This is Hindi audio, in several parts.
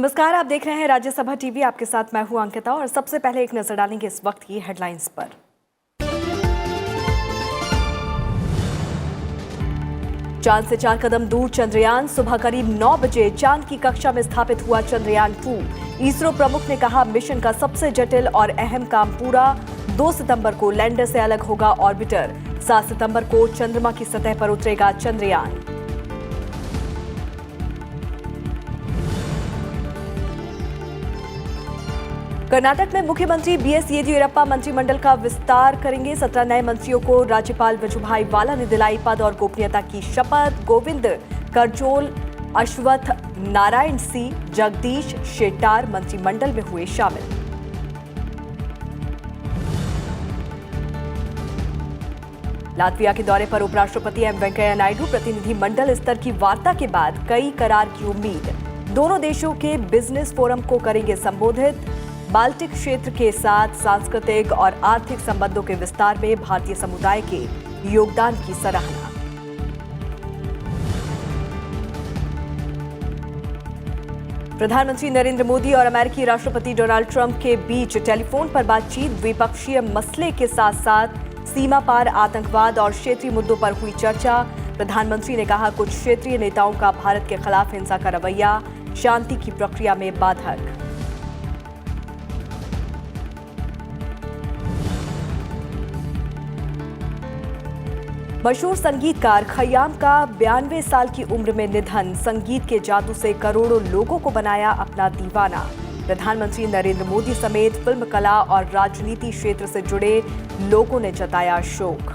नमस्कार, आप देख रहे हैं राज्यसभा टीवी। आपके साथ मैं हूं अंकिता और सबसे पहले एक नजर डालेंगे इस वक्त की हेडलाइंस पर। चांद से 4 कदम दूर चंद्रयान। सुबह करीब 9 बजे चांद की कक्षा में स्थापित हुआ चंद्रयान 2। इसरो प्रमुख ने कहा, मिशन का सबसे जटिल और अहम काम पूरा। 2 सितंबर को लैंडर से अलग होगा ऑर्बिटर। 7 सितंबर को चंद्रमा की सतह पर उतरेगा चंद्रयान। कर्नाटक में मुख्यमंत्री बीएस येदियुरप्पा मंत्रिमंडल का विस्तार करेंगे। 17 नए मंत्रियों को राज्यपाल वजुभाई वाला ने दिलाई पद और गोपनीयता की शपथ। गोविंद करजोल, अश्वत्थ नारायण सिंह, जगदीश शेट्टार मंत्रिमंडल में हुए शामिल। लातविया के दौरे पर उपराष्ट्रपति एम वेंकैया नायडू। प्रतिनिधि मंडल स्तर की वार्ता के बाद कई करार की उम्मीद। दोनों देशों के बिजनेस फोरम को करेंगे संबोधित। बाल्टिक क्षेत्र के साथ सांस्कृतिक और आर्थिक संबंधों के विस्तार में भारतीय समुदाय के योगदान की सराहना। प्रधानमंत्री नरेंद्र मोदी और अमेरिकी राष्ट्रपति डोनाल्ड ट्रंप के बीच टेलीफोन पर बातचीत। द्विपक्षीय मसले के साथ साथ सीमा पार आतंकवाद और क्षेत्रीय मुद्दों पर हुई चर्चा। प्रधानमंत्री ने कहा, कुछ क्षेत्रीय नेताओं का भारत के खिलाफ हिंसा का रवैया शांति की प्रक्रिया में बाधक। मशहूर संगीतकार खयाम का 92 साल की उम्र में निधन। संगीत के जादू से करोड़ों लोगों को बनाया अपना दीवाना। प्रधानमंत्री नरेंद्र मोदी समेत फिल्म कला और राजनीति क्षेत्र से जुड़े लोगों ने जताया शोक।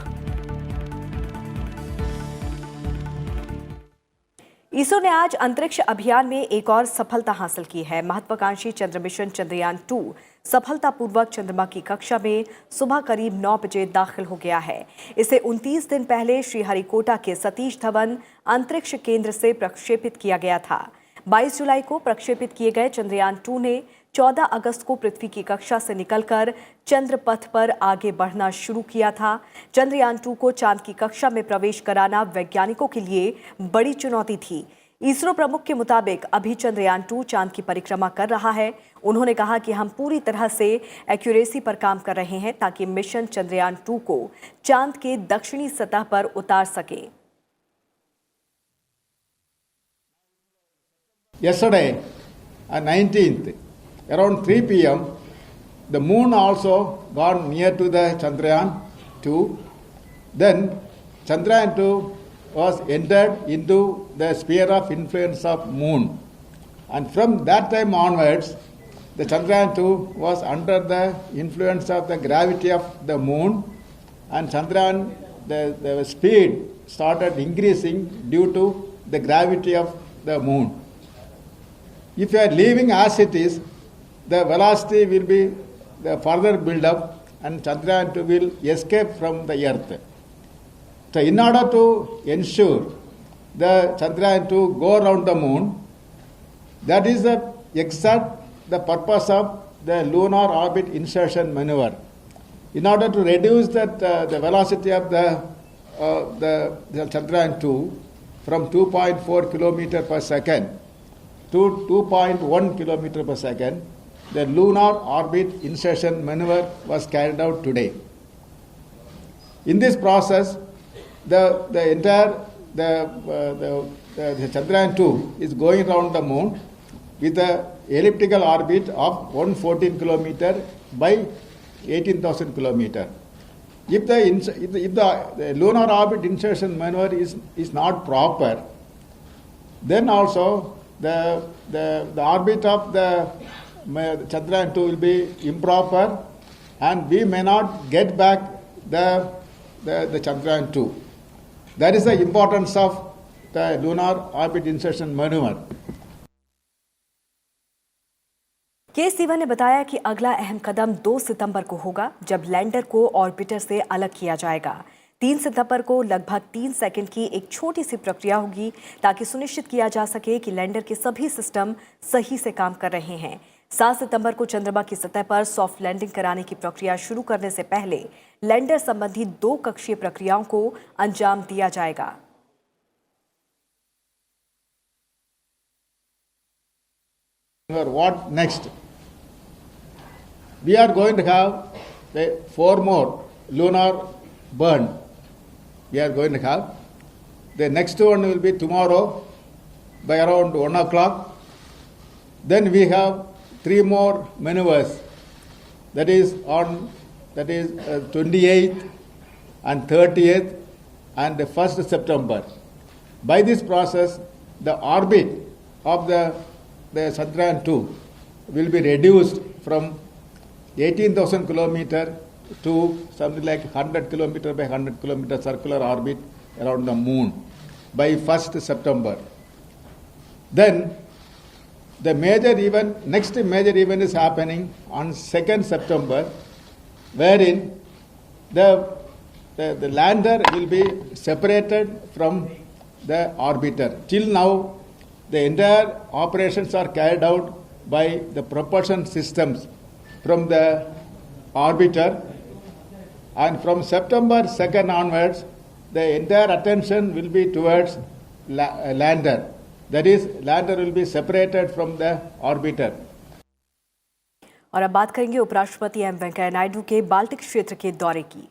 इसरो ने आज अंतरिक्ष अभियान में एक और सफलता हासिल की है। महत्वाकांक्षी चंद्र मिशन चंद्रयान 2 सफलतापूर्वक चंद्रमा की कक्षा में सुबह करीब 9 बजे दाखिल हो गया है। इसे 29 दिन पहले श्रीहरिकोटा के सतीश धवन अंतरिक्ष केंद्र से प्रक्षेपित किया गया था। 22 जुलाई को प्रक्षेपित किए गए चंद्रयान 2 ने 14 अगस्त को पृथ्वी की कक्षा से निकलकर चंद्र पथ पर आगे बढ़ना शुरू किया था। चंद्रयान 2 को चांद की कक्षा में प्रवेश कराना वैज्ञानिकों के लिए बड़ी चुनौती थी। इसरो प्रमुख के मुताबिक अभी चंद्रयान 2 चांद की परिक्रमा कर रहा है। उन्होंने कहा कि हम पूरी तरह से एक्यूरेसी पर काम कर रहे हैं ताकि मिशन चंद्रयान 2 को चांद के दक्षिणी सतह पर उतार सके। Yesterday, 19th, around 3 p.m., the moon also got near to the Chandrayaan 2. Then Chandrayaan 2 was entered into the sphere of influence of moon. And from that time onwards, the Chandrayaan 2 was under the influence of the gravity of the moon, and Chandrayaan, the speed started increasing due to the gravity of the moon. If you are leaving as it is, the velocity will be the further build up and Chandrayaan 2 will escape from the earth. So in order to ensure the Chandrayaan 2 go around the moon, that is the purpose of the lunar orbit insertion maneuver. In order to reduce the velocity of the Chandrayaan 2 from 2.4 km per second to 2.1 km per second, the lunar orbit insertion maneuver was carried out today. In this process, the entire Chandrayaan 2 is going around the moon with an elliptical orbit of 114 km by 18,000 km. If the lunar orbit insertion maneuver is not proper, then also the orbit of the Chandrayaan 2 will be improper and we may not get back the Chandrayaan 2. That is the importance of the lunar orbit insertion maneuver. के सिवन ने बताया कि अगला अहम कदम 2 सितंबर को होगा, जब लैंडर को ऑर्बिटर से अलग किया जाएगा। 3 सितंबर को लगभग 3 सेकंड की एक छोटी सी प्रक्रिया होगी ताकि सुनिश्चित किया जा सके कि लैंडर के सभी सिस्टम सही से काम कर रहे हैं। 7 सितंबर को चंद्रमा की सतह पर सॉफ्ट लैंडिंग कराने की प्रक्रिया शुरू करने से पहले लैंडर संबंधी 2 कक्षीय प्रक्रियाओं को अंजाम दिया जाएगा। What next? We are going to have 4 more lunar burn. We are going to have. The next one will be tomorrow by around 1 o'clock. Then we have 3 more maneuvers. That is 28th and 30th and the 1st September. By this process, the orbit of the Chandrayaan 2 will be reduced from 18,000 kilometer to something like 100 kilometer by 100 kilometer circular orbit around the moon by 1st September. Then the next major event is happening on 2nd September, wherein the lander will be separated from the orbiter. Till now, the entire operations are carried out by the propulsion systems from the orbiter, and from September 2nd onwards, the entire attention will be towards lander. That is, lander will be separated from the orbiter. और अब बात करेंगे उपराष्ट्रपति एम वेंकैया नायडू के बाल्टिक क्षेत्र के दौरे की।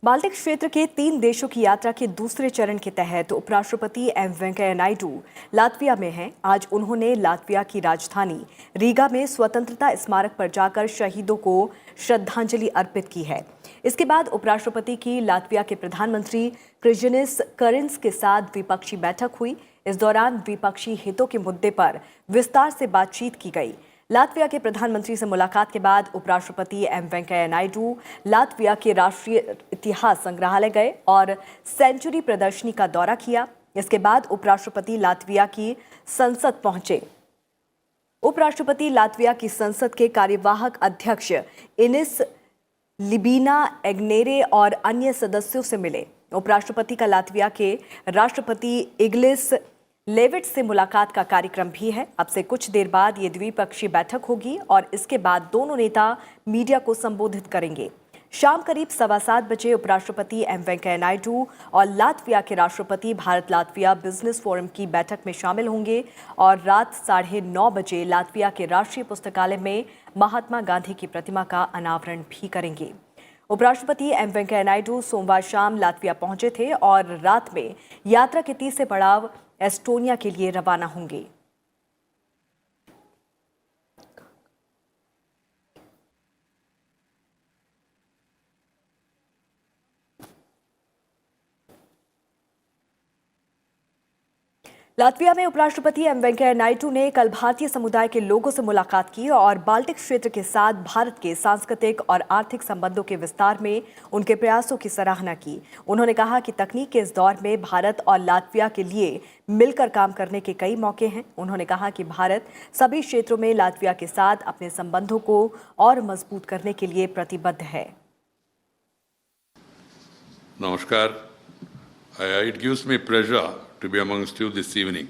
बाल्टिक क्षेत्र के 3 देशों की यात्रा के दूसरे चरण के तहत उपराष्ट्रपति एम वेंकैया नायडू लातविया में हैं। आज उन्होंने लातविया की राजधानी रीगा में स्वतंत्रता स्मारक पर जाकर शहीदों को श्रद्धांजलि अर्पित की है। इसके बाद उपराष्ट्रपति की लातविया के प्रधानमंत्री क्रिजनिस करिन्स के साथ द्विपक्षीय बैठक हुई। इस दौरान द्विपक्षीय हितों के मुद्दे पर विस्तार से बातचीत की गई। लातविया के प्रधानमंत्री से मुलाकात के बाद उपराष्ट्रपति एम वेंकैया नायडू लातविया के राष्ट्रीय इतिहास संग्रहालय गए और सेंचुरी प्रदर्शनी का दौरा किया। इसके बाद उपराष्ट्रपति लातविया की संसद पहुंचे। उपराष्ट्रपति लातविया की संसद के कार्यवाहक अध्यक्ष इनिस लिबिना एग्नेरे और अन्य सदस्यों से मिले। उपराष्ट्रपति का लातविया के राष्ट्रपति इग्लिस लेविट से मुलाकात का कार्यक्रम भी है। अब से कुछ देर बाद ये द्विपक्षीय बैठक होगी और इसके बाद दोनों नेता मीडिया को संबोधित करेंगे। शाम करीब 7:15 बजे उपराष्ट्रपति एम वेंकैया नायडू और लातविया के राष्ट्रपति भारत लातविया बिजनेस फोरम की बैठक में शामिल होंगे और रात 9:30 बजे लातविया के राष्ट्रीय पुस्तकालय में महात्मा गांधी की प्रतिमा का अनावरण भी करेंगे। उपराष्ट्रपति एम वेंकैया नायडू सोमवार शाम लातविया पहुंचे थे और रात में यात्रा के तीसरे पड़ाव एस्टोनिया के लिए रवाना होंगे। लातविया में उपराष्ट्रपति एम वेंकैया नायडू ने कल भारतीय समुदाय के लोगों से मुलाकात की और बाल्टिक क्षेत्र के साथ भारत के सांस्कृतिक और आर्थिक संबंधों के विस्तार में उनके प्रयासों की सराहना की। उन्होंने कहा कि तकनीक के इस दौर में भारत और लातविया के लिए मिलकर काम करने के कई मौके हैं। उन्होंने कहा कि भारत सभी क्षेत्रों में लातविया के साथ अपने संबंधों को और मजबूत करने के लिए प्रतिबद्ध है। नमस्कार। It gives me pleasure to be amongst you this evening.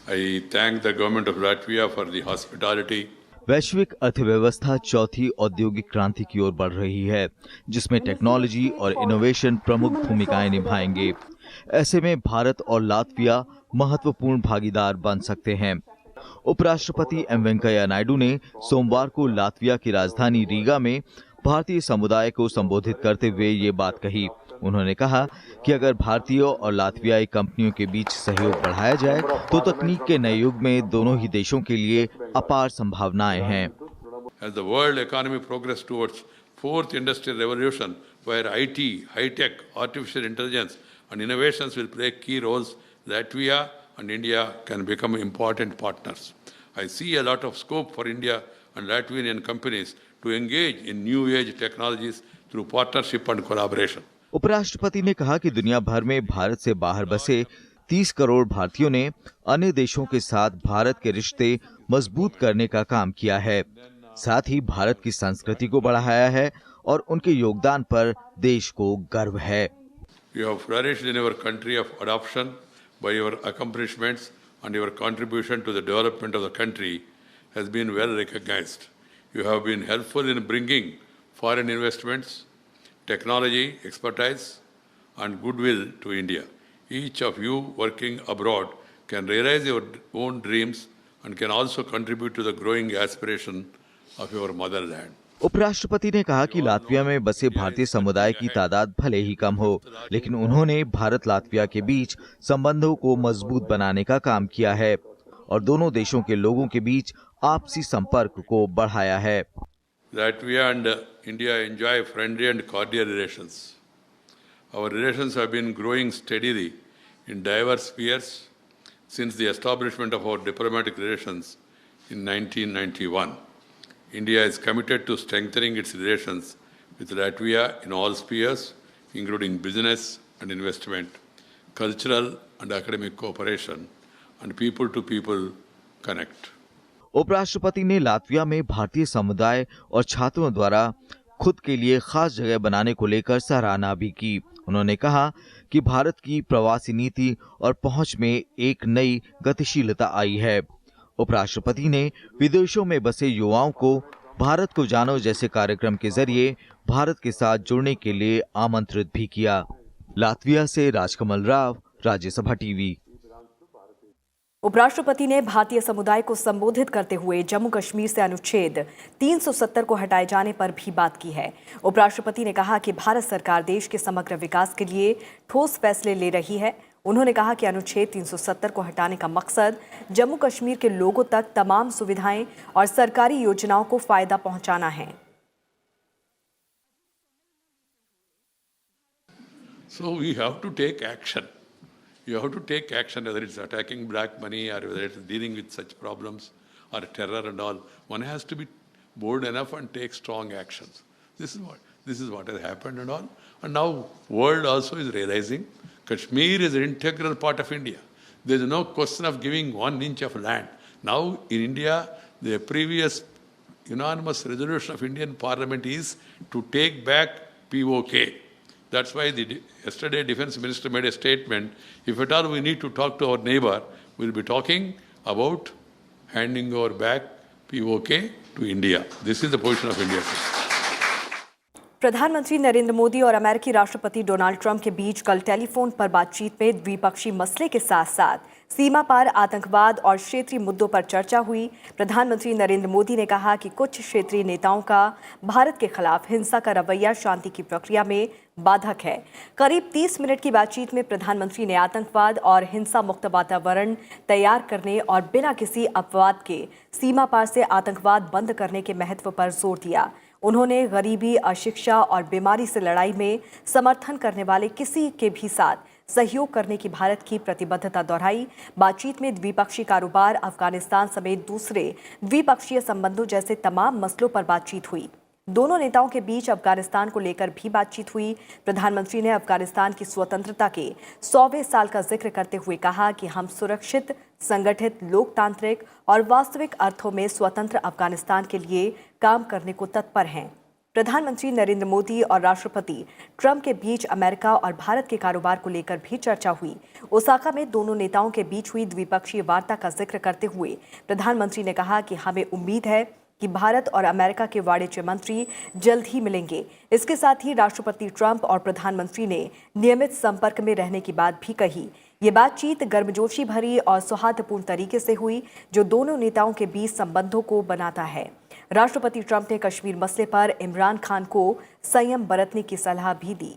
I thank the government of Latvia for the hospitality. वैश्विक अर्थव्यवस्था चौथी औद्योगिक क्रांति की ओर बढ़ रही है, जिसमें टेक्नोलॉजी और इनोवेशन प्रमुख भूमिकाएं निभाएंगे। ऐसे में भारत और लातविया महत्वपूर्ण भागीदार बन सकते हैं। उपराष्ट्रपति एम वेंकैया नायडू ने सोमवार को लातविया की राजधानी रीगा में भारतीय समुदाय को संबोधित करते हुए ये बात कही। उन्होंने कहा कि अगर भारतीय और लातवियाई कंपनियों के बीच सहयोग बढ़ाया जाए तो तकनीक के नए युग में दोनों ही देशों के लिए अपार संभावनाएं हैं। As the world economy progresses towards fourth industrial revolution, where IT, high tech, artificial intelligence, and innovations will play key roles, Latvia and India can become important partners. I see a lot of scope for India and Latvian companies to engage in new age technologies through partnership and collaboration. उपराष्ट्रपति ने कहा कि दुनिया भर में भारत से बाहर बसे 30 करोड़ भारतीयों ने अन्य देशों के साथ भारत के रिश्ते मजबूत करने का काम किया है। साथ ही भारत की संस्कृति को बढ़ाया है और उनके योगदान पर देश को गर्व है। You have flourished in your country of adoption by your accomplishments and your contribution to the development of the country has been well recognized. You have been helpful in bringing foreign investments, technology, expertise, and goodwill to India. Each of you working abroad can realize your own dreams and can also contribute to the growing aspiration of your motherland. उपराष्ट्रपति ने कहा कि लातविया में बसे भारतीय समुदाय की तादाद भले ही कम हो, लेकिन उन्होंने भारत लातविया के बीच संबंधों को मजबूत बनाने का काम किया है और दोनों देशों के लोगों के बीच आपसी संपर्क को बढ़ाया है। Latvia and India enjoy friendly and cordial relations. Our relations have been growing steadily in diverse spheres since the establishment of our diplomatic relations in 1991. India is committed to strengthening its relations with Latvia in all spheres, including business and investment, cultural and academic cooperation, and people-to-people connect. उपराष्ट्रपति ने लातविया में भारतीय समुदाय और छात्रों द्वारा खुद के लिए खास जगह बनाने को लेकर सराहना भी की। उन्होंने कहा कि भारत की प्रवासी नीति और पहुंच में एक नई गतिशीलता आई है। उपराष्ट्रपति ने विदेशों में बसे युवाओं को भारत को जानो जैसे कार्यक्रम के जरिए भारत के साथ जुड़ने के लिए आमंत्रित भी किया। लातविया से राजकमल राव, राज्यसभा टीवी। उपराष्ट्रपति ने भारतीय समुदाय को संबोधित करते हुए जम्मू कश्मीर से अनुच्छेद 370 को हटाए जाने पर भी बात की है। उपराष्ट्रपति ने कहा कि भारत सरकार देश के समग्र विकास के लिए ठोस फैसले ले रही है। उन्होंने कहा कि अनुच्छेद 370 को हटाने का मकसद जम्मू कश्मीर के लोगों तक तमाम सुविधाएं और सरकारी योजनाओं को फायदा पहुंचाना है। So we have to take action. You have to take action, whether it's attacking black money or whether it's dealing with such problems or terror and all. One has to be bold enough and take strong actions. This is what has happened and all. And now world also is realizing Kashmir is an integral part of India. There is no question of giving 1 inch of land. Now in India, the previous unanimous resolution of Indian Parliament is to take back POK. That's why yesterday Defense Minister made a statement, if at all we need to talk to our neighbor, we'll be talking about handing over back POK to India. This is the position of India. प्रधानमंत्री नरेंद्र मोदी और अमेरिकी राष्ट्रपति डोनाल्ड ट्रंप के बीच कल टेलीफोन पर बातचीत में द्विपक्षीय मसले के साथ साथ सीमा पार आतंकवाद और क्षेत्रीय मुद्दों पर चर्चा हुई। प्रधानमंत्री नरेंद्र मोदी ने कहा कि कुछ क्षेत्रीय नेताओं का भारत के खिलाफ हिंसा का रवैया शांति की प्रक्रिया में बाधक है। करीब 30 मिनट की बातचीत में प्रधानमंत्री ने आतंकवाद और हिंसा मुक्त वातावरण तैयार करने और बिना किसी अपवाद के सीमा पार से आतंकवाद बंद करने के महत्व पर जोर दिया। उन्होंने गरीबी, अशिक्षा और बीमारी से लड़ाई में समर्थन करने वाले किसी के भी साथ सहयोग करने की भारत की प्रतिबद्धता दोहराई। बातचीत में द्विपक्षीय कारोबार, अफगानिस्तान समेत दूसरे द्विपक्षीय संबंधों जैसे तमाम मसलों पर बातचीत हुई। दोनों नेताओं के बीच अफगानिस्तान को लेकर भी बातचीत हुई। प्रधानमंत्री ने अफगानिस्तान की स्वतंत्रता के 100वें साल का जिक्र करते हुए कहा कि हम सुरक्षित, संगठित, लोकतांत्रिक और वास्तविक अर्थों में स्वतंत्र अफगानिस्तान के लिए काम करने को तत्पर हैं। प्रधानमंत्री नरेंद्र मोदी और राष्ट्रपति ट्रंप के बीच अमेरिका और भारत के कारोबार को लेकर भी चर्चा हुई। ओसाका में दोनों नेताओं के बीच हुई द्विपक्षीय वार्ता का जिक्र करते हुए प्रधानमंत्री ने कहा कि हमें उम्मीद है कि भारत और अमेरिका के वाणिज्य मंत्री जल्द ही मिलेंगे। इसके साथ ही राष्ट्रपति ट्रंप और प्रधानमंत्री ने नियमित संपर्क में रहने की बात भी कही। ये बातचीत गर्मजोशी भरी और सौहार्दपूर्ण तरीके से हुई, जो दोनों नेताओं के बीच संबंधों को बनाता है। राष्ट्रपति ट्रंप ने कश्मीर मसले पर इमरान खान को संयम बरतने की सलाह भी दी।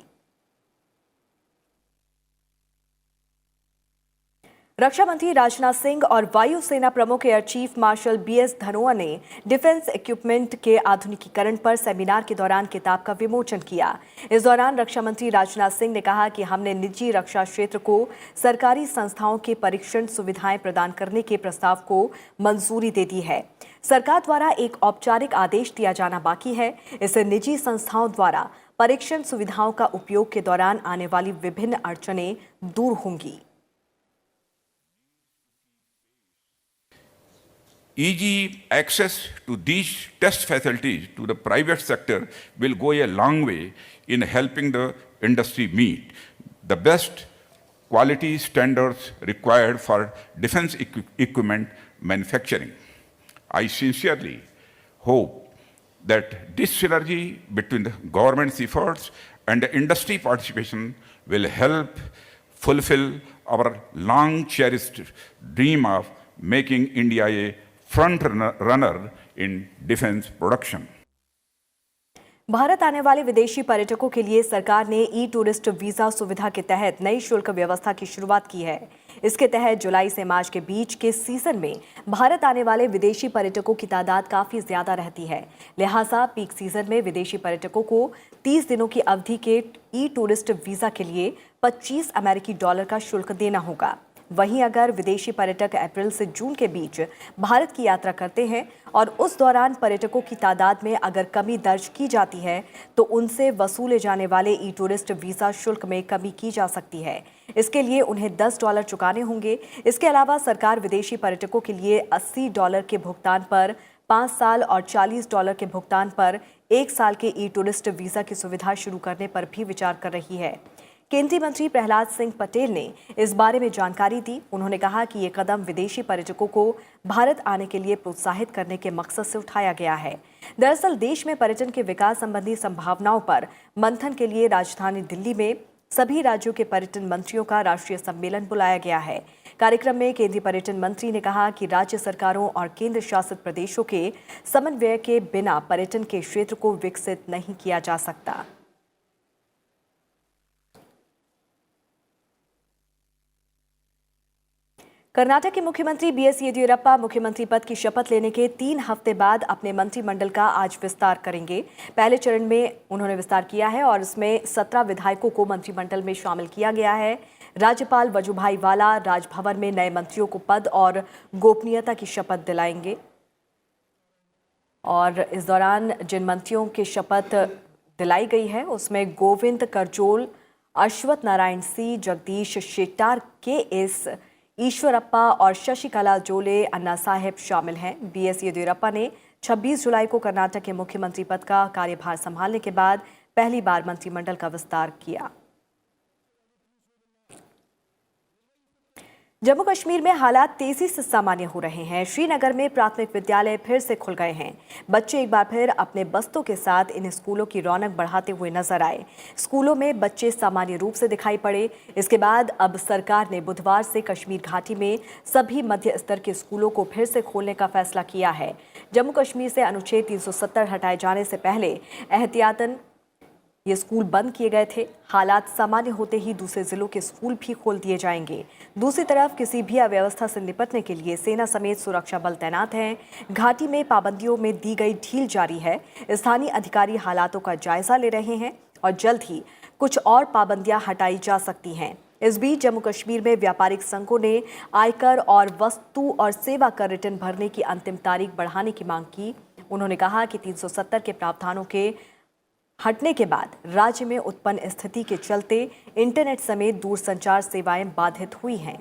रक्षा मंत्री राजनाथ सिंह और वायुसेना प्रमुख air chief marshal BS Dhanoa ने डिफेंस इक्विपमेंट के आधुनिकीकरण पर सेमिनार के दौरान किताब का विमोचन किया। इस दौरान रक्षा मंत्री राजनाथ सिंह ने कहा कि हमने निजी रक्षा क्षेत्र को सरकारी संस्थाओं के परीक्षण सुविधाएं प्रदान करने के प्रस्ताव को मंजूरी दे दी है। सरकार द्वारा एक औपचारिक आदेश दिया जाना बाकी है। इससे निजी संस्थाओं द्वारा परीक्षण सुविधाओं का उपयोग के दौरान आने वाली विभिन्न अड़चनें दूर होंगी। Easy access to these test facilities to the private sector will go a long way in helping the industry meet the best quality standards required for defense equipment manufacturing. I sincerely hope that this synergy between the government's efforts and the industry participation will help fulfill our long cherished dream of making India a front runner in defense production. Bharat आने वाले विदेशी पर्यटकों के लिए सरकार ने ई टूरिस्ट वीजा सुविधा के तहत नई शुल्क व्यवस्था की शुरुआत की है। इसके तहत जुलाई से मार्च के बीच के सीजन में भारत आने वाले विदेशी पर्यटकों की तादाद काफी ज्यादा रहती है। लिहाजा पीक सीजन में विदेशी पर्यटकों को 30 दिनों की अवधि के ई टूरिस्ट वीजा के लिए 25 अमेरिकी डॉलर का शुल्क देना होगा। वहीं अगर विदेशी पर्यटक अप्रैल से जून के बीच भारत की यात्रा करते हैं और उस दौरान पर्यटकों की तादाद में अगर कमी दर्ज की जाती है तो उनसे वसूले जाने वाले ई टूरिस्ट वीजा शुल्क में कमी की जा सकती है। इसके लिए उन्हें $10 चुकाने होंगे। इसके अलावा सरकार विदेशी पर्यटकों के लिए $80 के भुगतान पर 5 साल और $40 के भुगतान पर 1 साल के ई टूरिस्ट वीजा की सुविधा शुरू करने पर भी विचार कर रही है। केंद्रीय मंत्री प्रहलाद सिंह पटेल ने इस बारे में जानकारी दी। उन्होंने कहा कि ये कदम विदेशी पर्यटकों को भारत आने के लिए प्रोत्साहित करने के मकसद से उठाया गया है। दरअसल देश में पर्यटन के विकास संबंधी संभावनाओं पर मंथन के लिए राजधानी दिल्ली में सभी राज्यों के पर्यटन मंत्रियों का राष्ट्रीय सम्मेलन बुलाया गया है। कार्यक्रम में केंद्रीय पर्यटन मंत्री ने कहा कि राज्य सरकारों और केंद्र शासित प्रदेशों के समन्वय के बिना पर्यटन के क्षेत्र को विकसित नहीं किया जा सकता। कर्नाटक के मुख्यमंत्री बीएस येदियुरप्पा मुख्यमंत्री पद की शपथ लेने के 3 हफ्ते बाद अपने मंत्रिमंडल का आज विस्तार करेंगे। पहले चरण में उन्होंने विस्तार किया है और इसमें 17 विधायकों को मंत्रिमंडल में शामिल किया गया है। राज्यपाल वजुभाई वाला राजभवन में नए मंत्रियों को पद और गोपनीयता की शपथ दिलाएंगे और इस दौरान जिन मंत्रियों की शपथ दिलाई गई है उसमें गोविंद करजोल, अश्वत्थ नारायण सिंह, जगदीश शेट्टार, के.एस. ईश्वरप्पा और शशिकला जोले अन्ना साहेब शामिल हैं। बीएस येदियुरप्पा ने 26 जुलाई को कर्नाटक के मुख्यमंत्री पद का कार्यभार संभालने के बाद पहली बार मंत्रिमंडल का विस्तार किया। जम्मू कश्मीर में हालात तेजी से सामान्य हो रहे हैं। श्रीनगर में प्राथमिक विद्यालय फिर से खुल गए हैं। बच्चे एक बार फिर अपने बस्तों के साथ इन स्कूलों की रौनक बढ़ाते हुए नजर आए। स्कूलों में बच्चे सामान्य रूप से दिखाई पड़े। इसके बाद अब सरकार ने बुधवार से कश्मीर घाटी में सभी मध्य स्तर के स्कूलों को फिर से खोलने का फैसला किया है। जम्मू कश्मीर से अनुच्छेद 370 हटाए जाने से पहले एहतियातन ये स्कूल बंद किए गए थे। हालात सामान्य होते ही दूसरे जिलों के स्कूल भी खोल दिए जाएंगे। दूसरी तरफ किसी भी अव्यवस्था से निपटने के लिए सेना समेत सुरक्षा बल तैनात हैं। घाटी में पाबंदियों में दी गई ढील जारी है। स्थानीय अधिकारी हालातों का जायजा ले रहे हैं और जल्द ही कुछ और पाबंदियां हटाई जा सकती हैं। इस बीच जम्मू कश्मीर में व्यापारिक संघों ने आयकर और वस्तु और सेवा कर रिटर्न भरने की अंतिम तारीख बढ़ाने की मांग की। उन्होंने कहा कि 370 के प्रावधानों के हटने के बाद राज्य में उत्पन्न स्थिति के चलते इंटरनेट समेत दूरसंचार सेवाएं बाधित हुई हैं।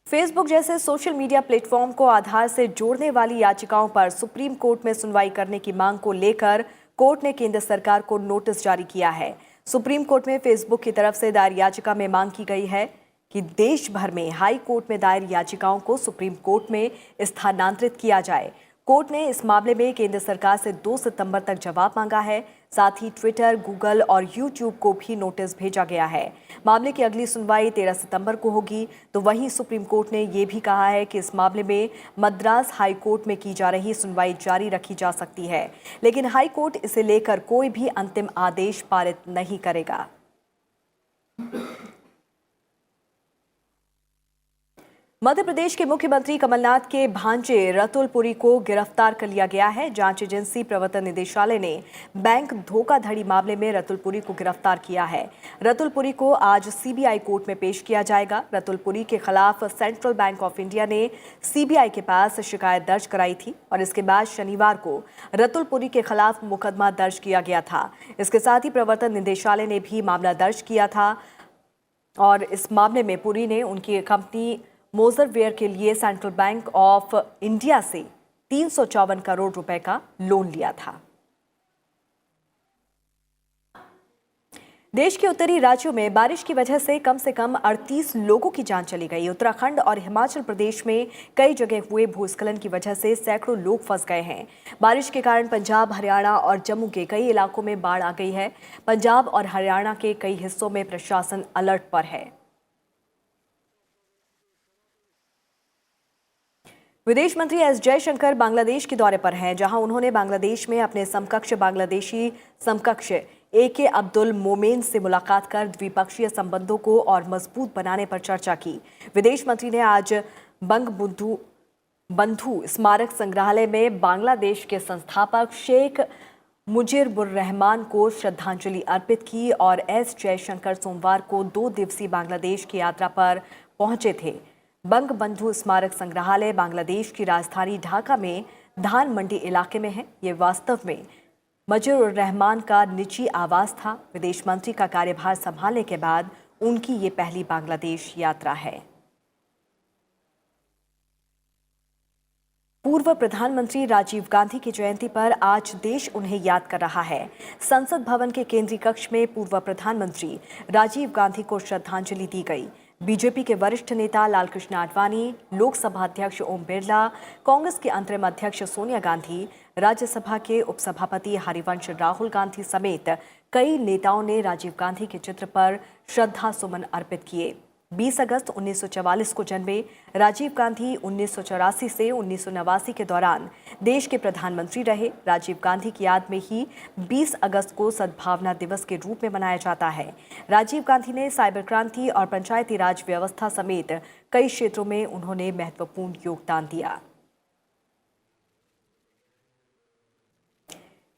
फेसबुक जैसे सोशल मीडिया प्लेटफॉर्म को आधार से जोड़ने वाली याचिकाओं पर सुप्रीम कोर्ट में सुनवाई करने की मांग को लेकर कोर्ट ने केंद्र सरकार को नोटिस जारी किया है। सुप्रीम कोर्ट में फेसबुक की तरफ से दायर याचिका में मांग की गई है कि देश भर में हाई कोर्ट में दायर याचिकाओं को सुप्रीम कोर्ट में स्थानांतरित किया जाए। कोर्ट ने इस मामले में केंद्र सरकार से 2 सितंबर तक जवाब मांगा है। साथ ही ट्विटर, गूगल और यूट्यूब को भी नोटिस भेजा गया है। मामले की अगली सुनवाई 13 सितंबर को होगी। तो वहीं सुप्रीम कोर्ट ने ये भी कहा है कि इस मामले में मद्रास हाई कोर्ट में की जा रही सुनवाई जारी रखी जा सकती है, लेकिन हाई कोर्ट इसे लेकर कोई भी अंतिम आदेश पारित नहीं करेगा। मध्य प्रदेश के मुख्यमंत्री कमलनाथ के भांजे रतुल पुरी को गिरफ्तार कर लिया गया है। जांच एजेंसी प्रवर्तन निदेशालय ने बैंक धोखाधड़ी मामले में रतुल पुरी को गिरफ्तार किया है। रतुल पुरी को आज सीबीआई कोर्ट में पेश किया जाएगा। रतुल पुरी के खिलाफ सेंट्रल बैंक ऑफ इंडिया ने सीबीआई के पास शिकायत दर्ज कराई थी और इसके बाद शनिवार को रतुल पुरी के खिलाफ मुकदमा दर्ज किया गया था। इसके साथ ही प्रवर्तन निदेशालय ने भी मामला दर्ज किया था और इस मामले में पुरी ने उनकी कंपनी मोजरवेयर के लिए सेंट्रल बैंक ऑफ इंडिया से 354 करोड़ रुपए का लोन लिया था। देश के उत्तरी राज्यों में बारिश की वजह से कम 38 लोगों की जान चली गई। उत्तराखंड और हिमाचल प्रदेश में कई जगह हुए भूस्खलन की वजह से सैकड़ों लोग फंस गए हैं। बारिश के कारण पंजाब, हरियाणा और जम्मू के कई इलाकों में बाढ़ आ गई है। पंजाब और हरियाणा के कई हिस्सों में प्रशासन अलर्ट पर है। विदेश मंत्री एस जयशंकर बांग्लादेश के दौरे पर हैं, जहां उन्होंने बांग्लादेश में अपने बांग्लादेशी समकक्ष AK अब्दुल मोमेन से मुलाकात कर द्विपक्षीय संबंधों को और मजबूत बनाने पर चर्चा की। विदेश मंत्री ने आज बंधु स्मारक संग्रहालय में बांग्लादेश के संस्थापक शेख मुजीबुर रहमान को श्रद्धांजलि अर्पित की और एस जयशंकर सोमवार को 2 दिवसीय बांग्लादेश की यात्रा पर पहुंचे थे। बंगबंधु स्मारक संग्रहालय बांग्लादेश की राजधानी ढाका में धान मंडी इलाके में है। ये वास्तव में मुजीबुर रहमान का निजी आवास था। विदेश मंत्री का कार्यभार संभालने के बाद उनकी ये पहली बांग्लादेश यात्रा है। पूर्व प्रधानमंत्री राजीव गांधी की जयंती पर आज देश उन्हें याद कर रहा है। संसद भवन के केंद्रीय कक्ष में पूर्व प्रधानमंत्री राजीव गांधी को श्रद्धांजलि दी गई। बीजेपी के वरिष्ठ नेता लालकृष्ण आडवाणी, लोकसभा अध्यक्ष ओम बिरला, कांग्रेस के अंतरिम अध्यक्ष सोनिया गांधी, राज्यसभा के उपसभापति हरिवंश राहुल गांधी समेत कई नेताओं ने राजीव गांधी के चित्र पर श्रद्धा सुमन अर्पित किए। 20 अगस्त 1944 को जन्मे राजीव गांधी 1984 से 1989 के दौरान देश के प्रधानमंत्री रहे। राजीव गांधी की याद में ही 20 अगस्त को सद्भावना दिवस के रूप में मनाया जाता है। राजीव गांधी ने साइबर क्रांति और पंचायती राज व्यवस्था समेत कई क्षेत्रों में उन्होंने महत्वपूर्ण योगदान दिया।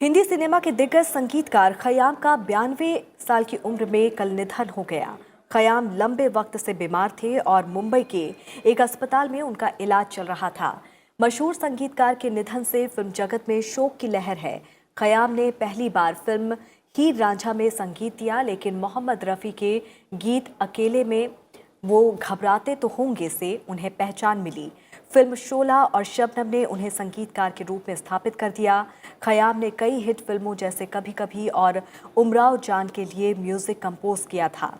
हिंदी सिनेमा के दिग्गज संगीतकार खयाम का 92 साल की उम्र में कल निधन हो गया। खयाम लंबे वक्त से बीमार थे और मुंबई के एक अस्पताल में उनका इलाज चल रहा था। मशहूर संगीतकार के निधन से फिल्म जगत में शोक की लहर है। खयाम ने पहली बार फिल्म हीर रांझा में संगीत दिया, लेकिन मोहम्मद रफ़ी के गीत अकेले में वो घबराते तो होंगे से उन्हें पहचान मिली। फिल्म शोला और शबनम ने उन्हें संगीतकार के रूप में स्थापित कर दिया। खयाम ने कई हिट फिल्मों जैसे कभी कभी और उमराव जान के लिए म्यूजिक कंपोज किया था।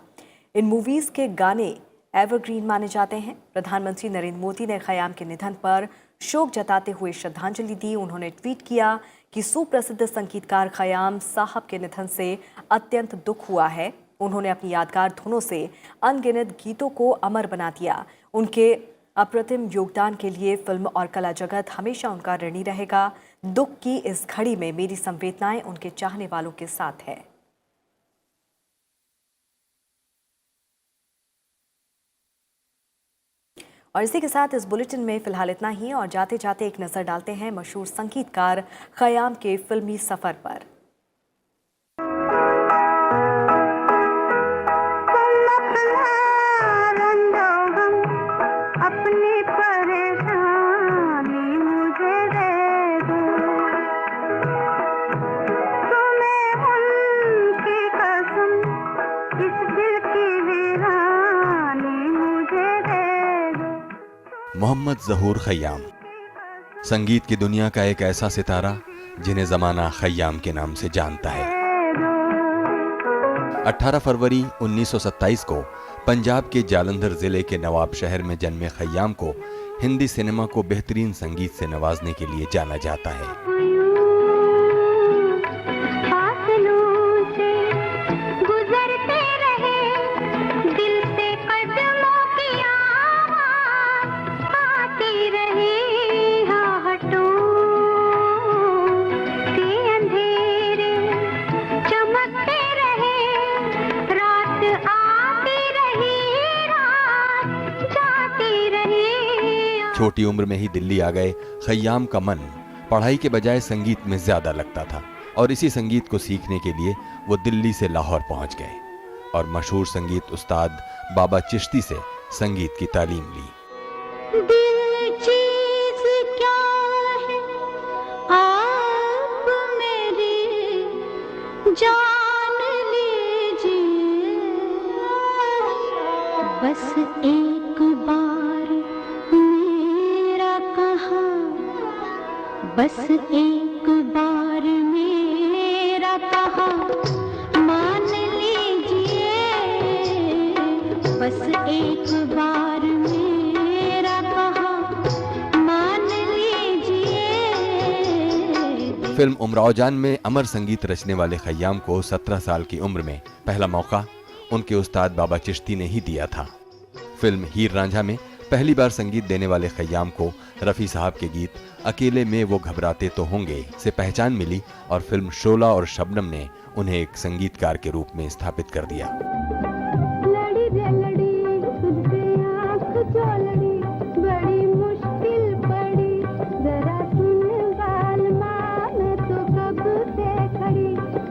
इन मूवीज के गाने एवरग्रीन माने जाते हैं। प्रधानमंत्री नरेंद्र मोदी ने खयाम के निधन पर शोक जताते हुए श्रद्धांजलि दी। उन्होंने ट्वीट किया कि सुप्रसिद्ध संगीतकार खयाम साहब के निधन से अत्यंत दुख हुआ है। उन्होंने अपनी यादगार धुनों से अनगिनत गीतों को अमर बना दिया। उनके अप्रतिम योगदान के लिए फिल्म और कला जगत हमेशा उनका ऋणी रहेगा। दुख की इस घड़ी में मेरी संवेदनाएं उनके चाहने वालों के साथ है। और इसी के साथ इस बुलेटिन में फिलहाल इतना ही, और जाते जाते एक नजर डालते हैं मशहूर संगीतकार खयाम के फिल्मी सफर पर। मोहम्मद ज़हूर खयाम संगीत की दुनिया का एक ऐसा सितारा जिन्हें ज़माना खयाम के नाम से जानता है। 18 फरवरी 1927 को पंजाब के जालंधर जिले के नवाब शहर में जन्मे खयाम को हिंदी सिनेमा को बेहतरीन संगीत से नवाजने के लिए जाना जाता है। छोटी उम्र में ही दिल्ली आ गए खयाम का मन पढ़ाई के बजाय संगीत में ज्यादा लगता था और इसी संगीत को सीखने के लिए वो दिल्ली से लाहौर पहुंच गए और मशहूर संगीत उस्ताद बाबा चिश्ती से संगीत की तालीम ली। जान लीजिए बस एक बार मेरा कहा, बस एक बार मेरा कहा मान लीजिए। फिल्म उमराव जान में अमर संगीत रचने वाले खय्याम को 17 साल की उम्र में पहला मौका उनके उस्ताद बाबा चिश्ती ने ही दिया था। फिल्म हीर रांझा में पहली बार संगीत देने वाले खय्याम को रफ़ी साहब के गीत अकेले में वो घबराते तो होंगे से पहचान मिली और फिल्म शोला और शबनम ने उन्हें एक संगीतकार के रूप में स्थापित कर दिया। लड़ी रे लड़ी तुझसे आँख जो लड़ी, बड़ी मुश्किल पड़ी, जरा सुन जालिमा, मैं तो कब से खड़ी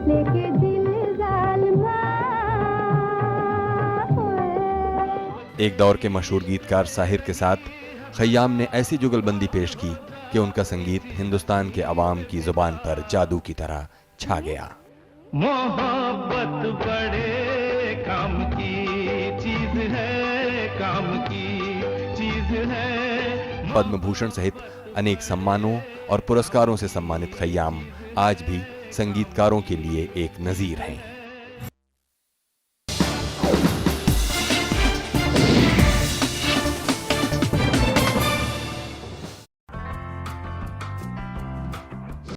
लेके दिल जालिमा। एक दौर के मशहूर गीतकार साहिर के साथ खय्याम ने ऐसी जुगलबंदी पेश की कि उनका संगीत हिंदुस्तान के अवाम की जुबान पर जादू की तरह छा गया। मोहब्बत बड़े काम की चीज है, काम की चीज है। पद्म भूषण सहित अनेक सम्मानों और पुरस्कारों से सम्मानित खय्याम आज भी संगीतकारों के लिए एक नजीर हैं।